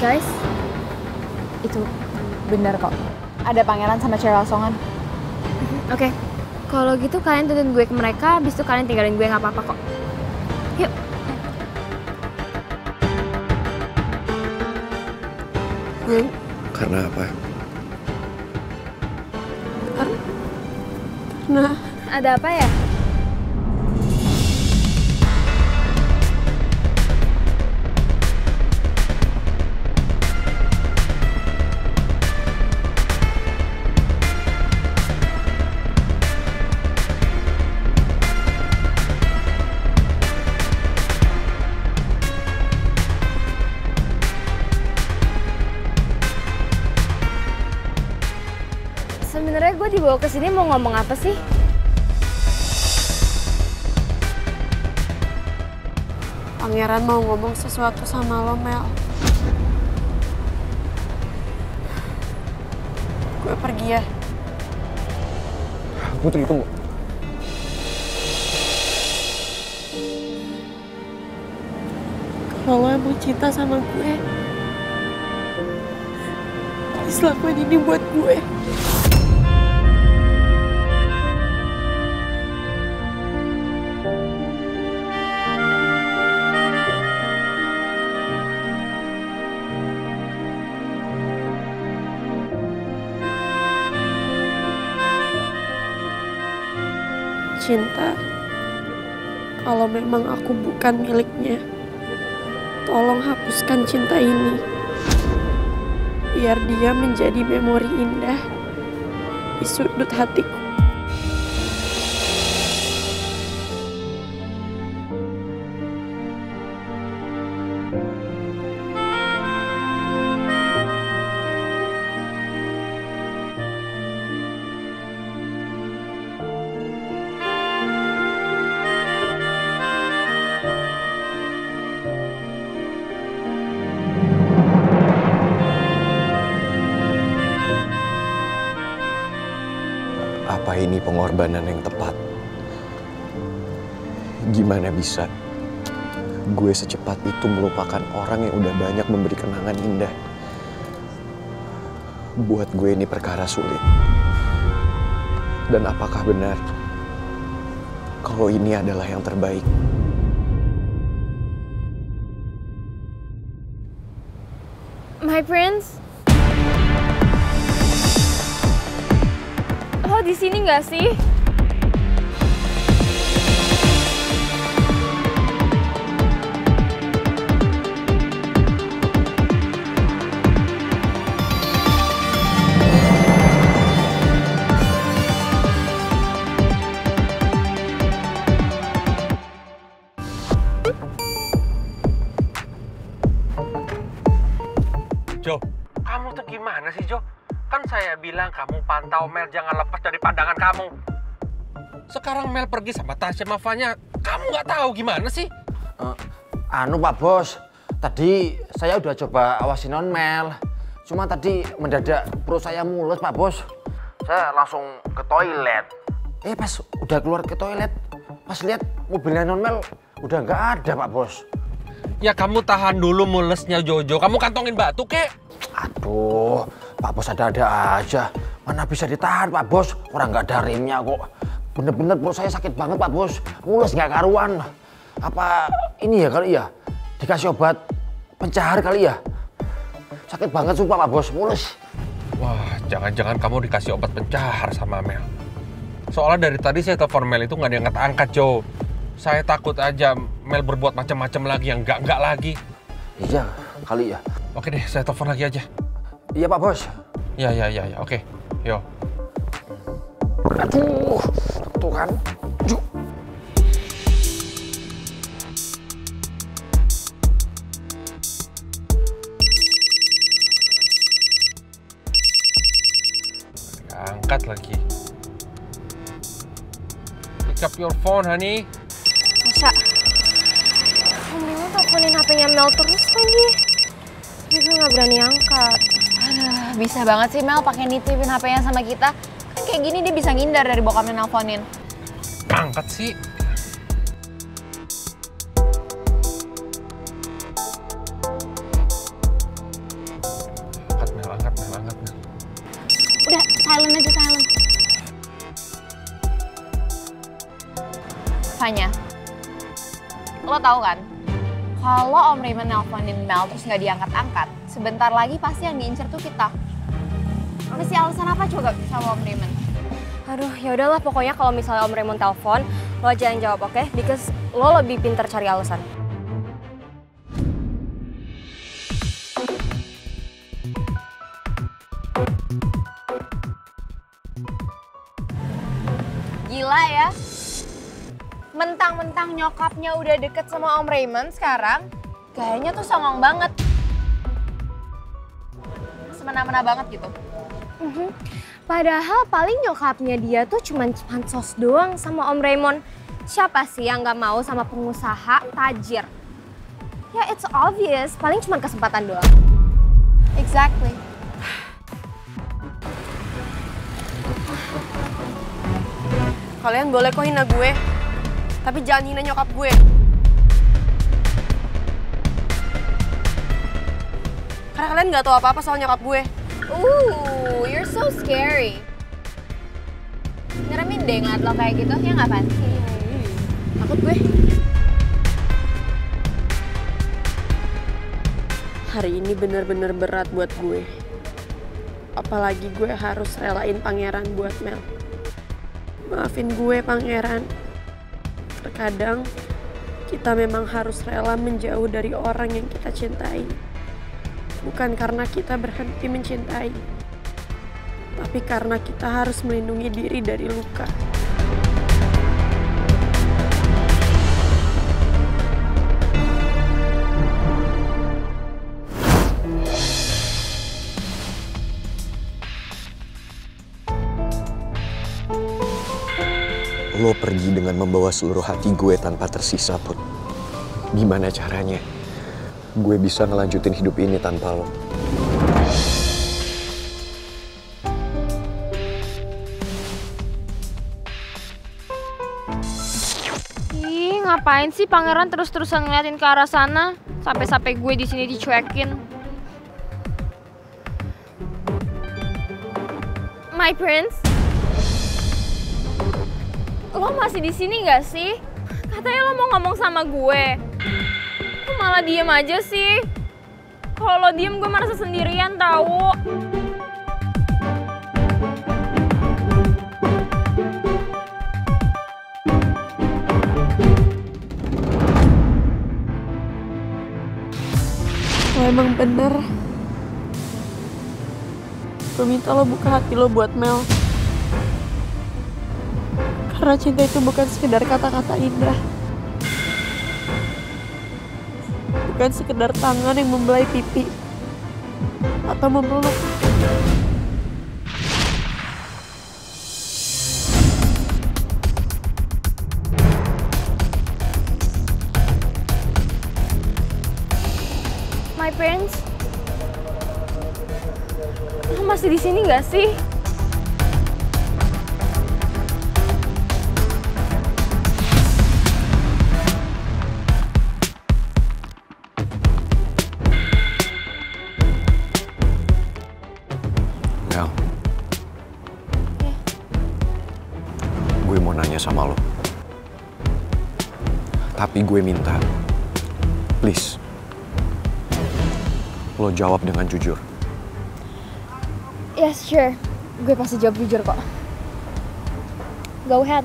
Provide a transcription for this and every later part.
Guys, itu benar kok. Ada pangeran sama cewek asongan. Oke, kalau gitu kalian tuntun gue ke mereka, habis itu kalian tinggalin gue nggak apa-apa kok. Yuk. Karena apa? Karena ada apa ya? Sebenarnya gue dibawa ke sini mau ngomong apa sih? Pangeran mau ngomong sesuatu sama lo, Mel. Gue pergi ya. Putri, tunggu. Kalau lo emang cinta sama gue, please lakuin ini buat gue. Cinta, kalau memang aku bukan miliknya, tolong hapuskan cinta ini. Biar dia menjadi memori indah di sudut hatiku. Apa ini pengorbanan yang tepat? Gimana bisa gue secepat itu melupakan orang yang udah banyak memberi kenangan indah? Buat gue ini perkara sulit. Dan apakah benar kalau ini adalah yang terbaik? My prince? Lo di sini nggak sih? Jo, kamu tuh gimana sih, Jo? Kan saya bilang kamu pantau Mel, jangan lepas dari pandangan kamu. Sekarang Mel pergi sama Tasya Mafanya, kamu nggak tahu gimana sih? Pak Bos, tadi saya udah coba awasin non Mel. Cuma tadi mendadak perut saya mulus, Pak Bos. Saya langsung ke toilet. Pas udah keluar ke toilet, pas lihat mobilnya non Mel udah nggak ada, Pak Bos. Ya kamu tahan dulu mulesnya, Jojo. Kamu kantongin batu, kek. Aduh, Pak Bos ada-ada aja. Mana bisa ditahan, Pak Bos? Orang nggak ada remnya kok. Bener-bener perut saya sakit banget, Pak Bos. Mulus nggak karuan. Apa ini ya kali ya? Dikasih obat pencahar kali ya? Sakit banget sumpah, Pak Bos. Mulus. Wah, jangan-jangan kamu dikasih obat pencahar sama Mel. Soalnya dari tadi saya telepon Mel itu nggak diangkat-angkat, Jo. Saya takut aja Mel berbuat macam-macam lagi yang enggak lagi. Iya, kali ya. Oke deh, saya telepon lagi aja. Iya, Pak Bos. Ya, oke. Yo. Aduh, tuh kan. Juk. Angkat lagi. Pick up your phone, honey. Masa? Kamu teleponin HP-nya Mel terus lagi. Tapi gue gak berani angkat. Aduh, bisa banget sih Mel pakai nitipin HP-nya sama kita. Kan kayak gini dia bisa ngindar dari bokapnya nelfonin. Angkat sih. revanya. Lo tahu kan, kalau Om Raymond nelfonin Mel terus nggak diangkat-angkat, sebentar lagi pasti yang diincer tuh kita. Masih alasan apa coba sama Om Raymond? Aduh, ya udahlah pokoknya kalau misalnya Om Raymond telepon, lo aja yang jawab, oke? Because lo lebih pintar cari alasan. Gila ya. Mentang-mentang nyokapnya udah deket sama Om Raymond sekarang, kayaknya tuh songong banget. Semena-mena banget gitu. Padahal paling nyokapnya dia tuh cuman pansos doang sama Om Raymond. Siapa sih yang gak mau sama pengusaha tajir? Ya it's obvious, paling cuman kesempatan doang. Exactly. Kalian boleh kok hina gue, tapi jangan hina nyokap gue. Karena kalian nggak tahu apa-apa soal nyokap gue. Ooh, you're so scary. Nyeremin deh ngeliat lo kayak gitu, ya nggak Pan? Takut gue. Hari ini bener-bener berat buat gue. Apalagi gue harus relain pangeran buat Mel. Maafin gue, Pangeran. Terkadang kita memang harus rela menjauh dari orang yang kita cintai. Bukan karena kita berhenti mencintai, tapi karena kita harus melindungi diri dari luka. Lo pergi dengan membawa seluruh hati gue tanpa tersisa pun. Gimana caranya gue bisa ngelanjutin hidup ini tanpa lo? Ih, ngapain sih Pangeran terus-terusan ngeliatin ke arah sana? Sampai-sampai gue di sini dicuekin. My Prince? Lo masih di sini nggak sih? Katanya lo mau ngomong sama gue. Kok malah diem aja sih? Kalau lo diem gue merasa sendirian tahu. Kalau emang bener, gue minta lo buka hati lo buat Mel. Karena cinta itu bukan sekedar kata-kata indah. Bukan sekedar tangan yang membelai pipi atau memeluk. My Prince? Lo masih di sini nggak sih? Gue mau nanya sama lo. Tapi gue minta, please, lo jawab dengan jujur. Yes, sure. Gue pasti jawab jujur kok. Go ahead.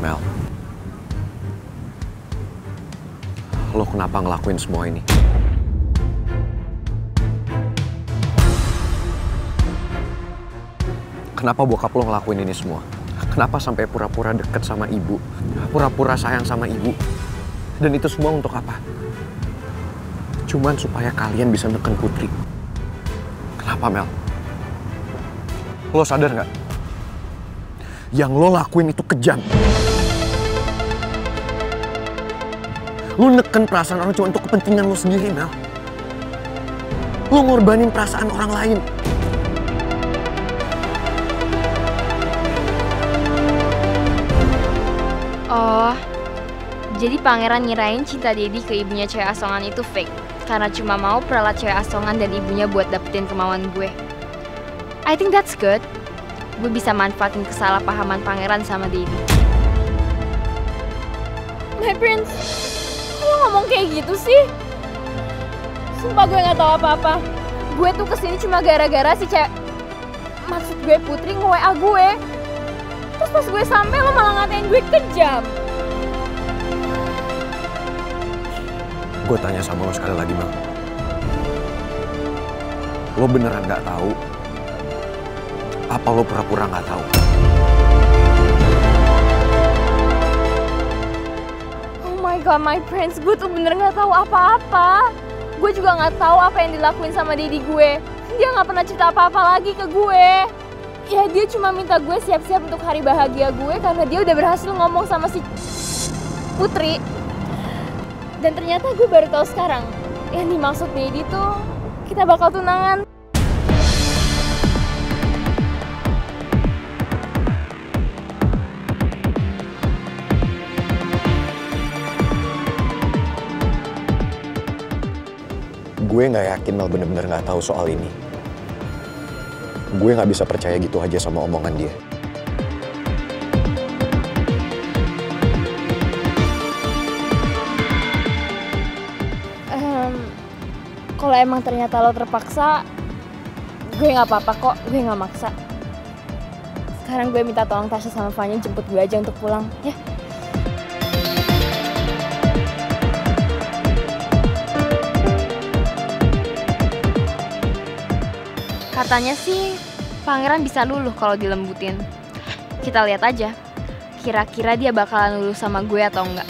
Mel, lo kenapa ngelakuin semua ini? Kenapa bokap lo ngelakuin ini semua? Kenapa sampai pura-pura deket sama ibu? Pura-pura sayang sama ibu? Dan itu semua untuk apa? Cuman supaya kalian bisa neken Putri. Kenapa, Mel? Lo sadar nggak? Yang lo lakuin itu kejam. Lo neken perasaan orang cuma untuk kepentingan lo sendiri, Mel. Lo ngorbanin perasaan orang lain. Oh, jadi Pangeran ngirain cinta Dedi ke ibunya cewek asongan itu fake. Karena cuma mau peralat cewek asongan dan ibunya buat dapetin kemauan gue. I think that's good. gue bisa manfaatin kesalahpahaman pangeran sama Daddy. My prince, kok lo ngomong kayak gitu sih? Sumpah gue gak tahu apa-apa. Gue tuh kesini cuma gara-gara si cewek, maksud gue Putri nge-WA gue. Terus pas gue sampai lo malah ngatain gue kejam. Gue tanya sama lo sekali lagi, Mel. Lo beneran gak tahu? Apa lo pura-pura gak tahu? Oh my god, my prince, gue tuh bener gak tahu apa-apa. Gue juga gak tahu apa yang dilakuin sama Daddy gue. Dia gak pernah cerita apa-apa lagi ke gue. Ya dia cuma minta gue siap-siap untuk hari bahagia gue karena dia udah berhasil ngomong sama si Putri. Dan ternyata gue baru tahu sekarang, yang dimaksud Daddy tuh kita bakal tunangan. Gue gak yakin Mel bener-bener gak tahu soal ini. Gue gak bisa percaya gitu aja sama omongan dia. Kalau emang ternyata lo terpaksa, gue gak apa-apa kok, gue gak maksa. Sekarang gue minta tolong Tasya sama Fanya jemput gue aja untuk pulang, ya. Katanya sih pangeran bisa luluh kalau dilembutin. Kita lihat aja, kira-kira dia bakalan luluh sama gue atau enggak.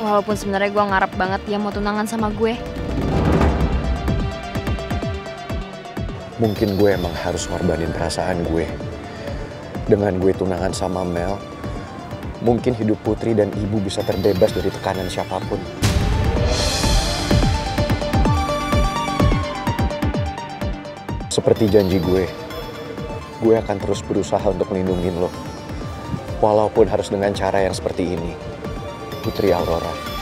Walaupun sebenarnya gue ngarep banget dia mau tunangan sama gue. Mungkin gue emang harus ngorbanin perasaan gue. Dengan gue tunangan sama Mel, mungkin hidup Putri dan Ibu bisa terbebas dari tekanan siapapun. Seperti janji gue akan terus berusaha untuk melindungi lo. Walaupun harus dengan cara yang seperti ini. Putri Aurora.